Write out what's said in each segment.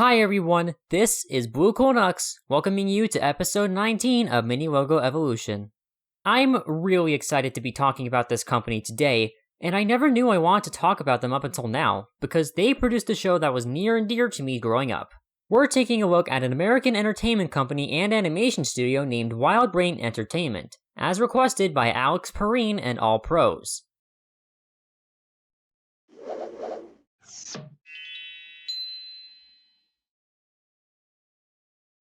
Hi everyone, this is Blue Cool Nux, welcoming you to episode 19 of Mini Logo Evolution. I'm really excited to be talking about this company today, and I never knew I wanted to talk about them up until now, because they produced a show that was near and dear to me growing up. We're taking a look at an American entertainment company and animation studio named Wildbrain Entertainment, as requested by Alex Perrine and All Pros.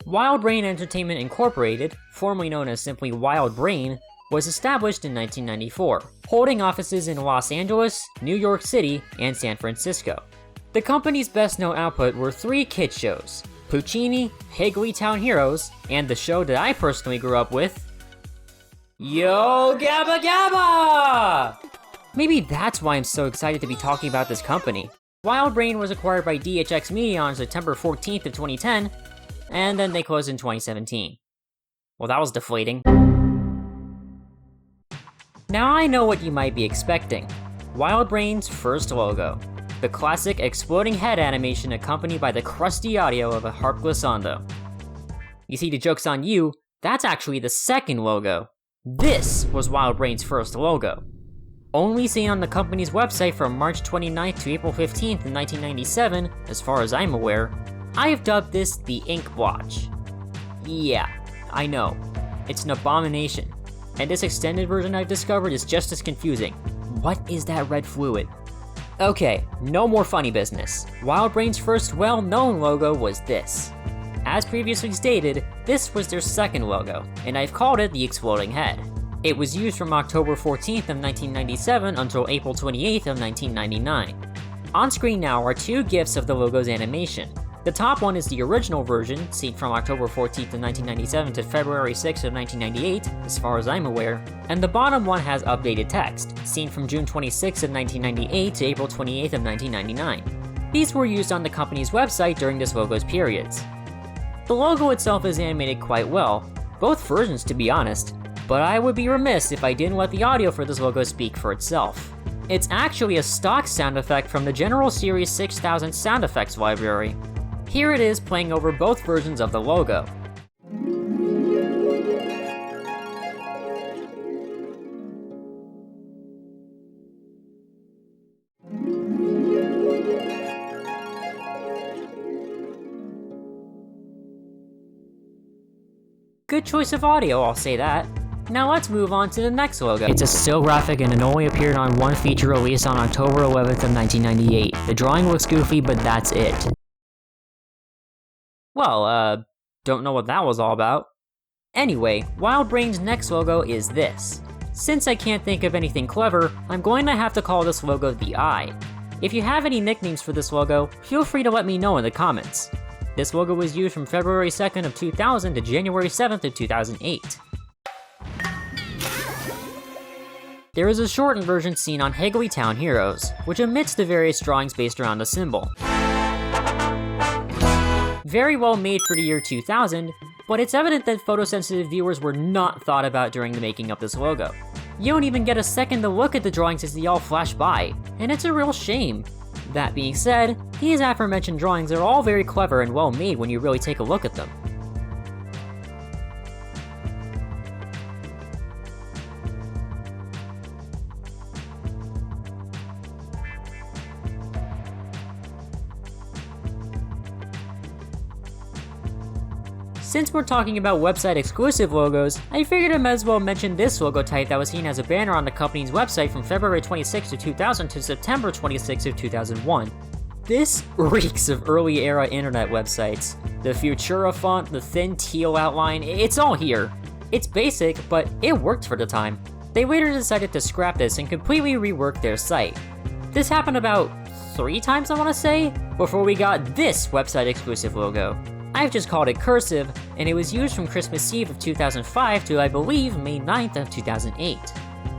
Wildbrain Entertainment Incorporated, formerly known as simply Wildbrain, was established in 1994, holding offices in Los Angeles, New York City, and San Francisco. The company's best-known output were three kids shows, Puccini, Higglytown Heroes, and the show that I personally grew up with, Yo Gabba Gabba! Maybe that's why I'm so excited to be talking about this company. Wildbrain was acquired by DHX Media on September 14th of 2010, and then they closed in 2017. Well, that was deflating. Now I know what you might be expecting. Wildbrain's first logo. The classic exploding head animation accompanied by the crusty audio of a harp glissando. You see, the joke's on you, that's actually the second logo. This was Wildbrain's first logo. Only seen on the company's website from March 29th to April 15th in 1997, as far as I'm aware, I have dubbed this the ink blotch. Yeah, I know, it's an abomination, and this extended version I've discovered is just as confusing. What is that red fluid? Okay, no more funny business. Wildbrain's first well-known logo was this. As previously stated, this was their second logo, and I've called it the exploding head. It was used from October 14th of 1997 until April 28th of 1999. On screen now are two GIFs of the logo's animation. The top one is the original version, seen from October 14th of 1997 to February 6th of 1998, as far as I'm aware, and the bottom one has updated text, seen from June 26th of 1998 to April 28th of 1999. These were used on the company's website during this logo's periods. The logo itself is animated quite well, both versions to be honest, but I would be remiss if I didn't let the audio for this logo speak for itself. It's actually a stock sound effect from the General Series 6000 sound effects library. Here it is playing over both versions of the logo. Good choice of audio, I'll say that. Now let's move on to the next logo. It's a still graphic and it only appeared on one feature released on October 11th of 1998. The drawing looks goofy, but that's it. Well, don't know what that was all about. Anyway, Wildbrain's next logo is this. Since I can't think of anything clever, I'm going to have to call this logo the Eye. If you have any nicknames for this logo, feel free to let me know in the comments. This logo was used from February 2nd of 2000 to January 7th of 2008. There is a shortened version seen on Higglytown Heroes, which omits the various drawings based around the symbol. Very well made for the year 2000, but it's evident that photosensitive viewers were not thought about during the making of this logo. You don't even get a second to look at the drawings as they all flash by, and it's a real shame. That being said, these aforementioned drawings are all very clever and well made when you really take a look at them. Since we're talking about website exclusive logos, I figured I might as well mention this logo type that was seen as a banner on the company's website from February 26 of 2000 to September 26 of 2001. This reeks of early era internet websites. The Futura font, the thin teal outline, it's all here. It's basic, but it worked for the time. They later decided to scrap this and completely rework their site. This happened about 3 times I want to say, before we got this website exclusive logo. I've just called it cursive, and it was used from Christmas Eve of 2005 to I believe May 9th of 2008.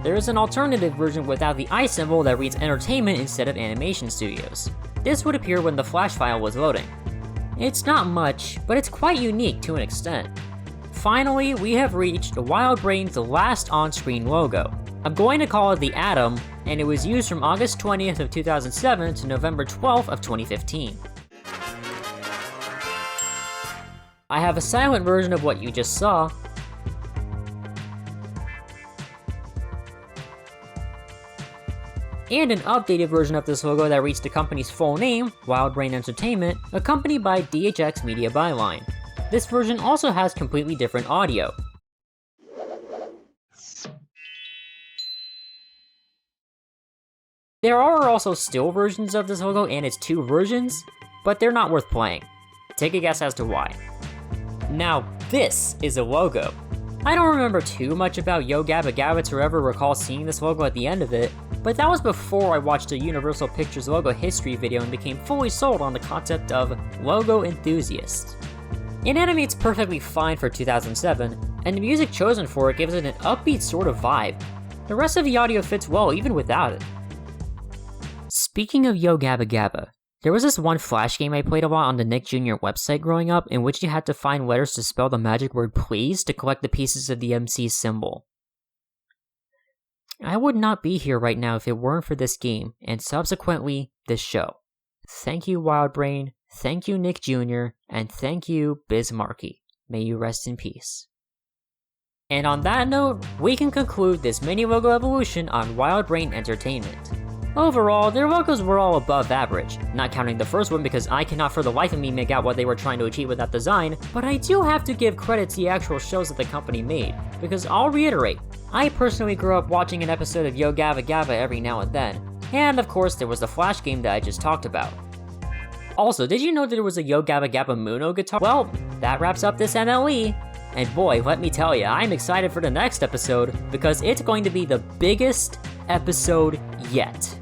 There is an alternative version without the I symbol that reads Entertainment instead of Animation Studios. This would appear when the flash file was loading. It's not much, but it's quite unique to an extent. Finally, we have reached Wildbrain's last on-screen logo. I'm going to call it the Atom, and it was used from August 20th of 2007 to November 12th of 2015. I have a silent version of what you just saw, and an updated version of this logo that reads the company's full name, Wildbrain Entertainment, accompanied by DHX Media Byline. This version also has completely different audio. There are also still versions of this logo and its 2 versions, but they're not worth playing. Take a guess as to why. Now, this is a logo. I don't remember too much about Yo Gabba Gabba to ever recall seeing this logo at the end of it, but that was before I watched a Universal Pictures logo history video and became fully sold on the concept of logo enthusiast. It animates perfectly fine for 2007, and the music chosen for it gives it an upbeat sort of vibe. The rest of the audio fits well even without it. Speaking of Yo Gabba Gabba, there was this one Flash game I played a lot on the Nick Jr. website growing up in which you had to find letters to spell the magic word please to collect the pieces of the MC's symbol. I would not be here right now if it weren't for this game, and subsequently, this show. Thank you, Wildbrain, thank you, Nick Jr., and thank you, Biz Markie. May you rest in peace. And on that note, we can conclude this mini logo evolution on Wildbrain Entertainment. Overall, their logos were all above average, not counting the first one because I cannot for the life of me make out what they were trying to achieve with that design, but I do have to give credit to the actual shows that the company made, because I'll reiterate, I personally grew up watching an episode of Yo Gabba Gabba every now and then, and of course there was the Flash game that I just talked about. Also, did you know that there was a Yo Gabba Gabba Muno guitar? Well, that wraps up this MLE, and boy, let me tell you, I'm excited for the next episode, because it's going to be the biggest episode yet.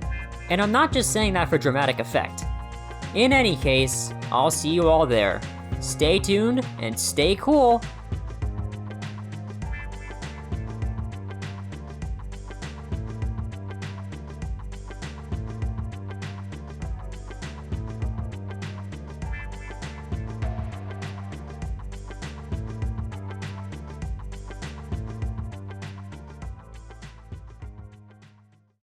And I'm not just saying that for dramatic effect. In any case, I'll see you all there. Stay tuned and stay cool.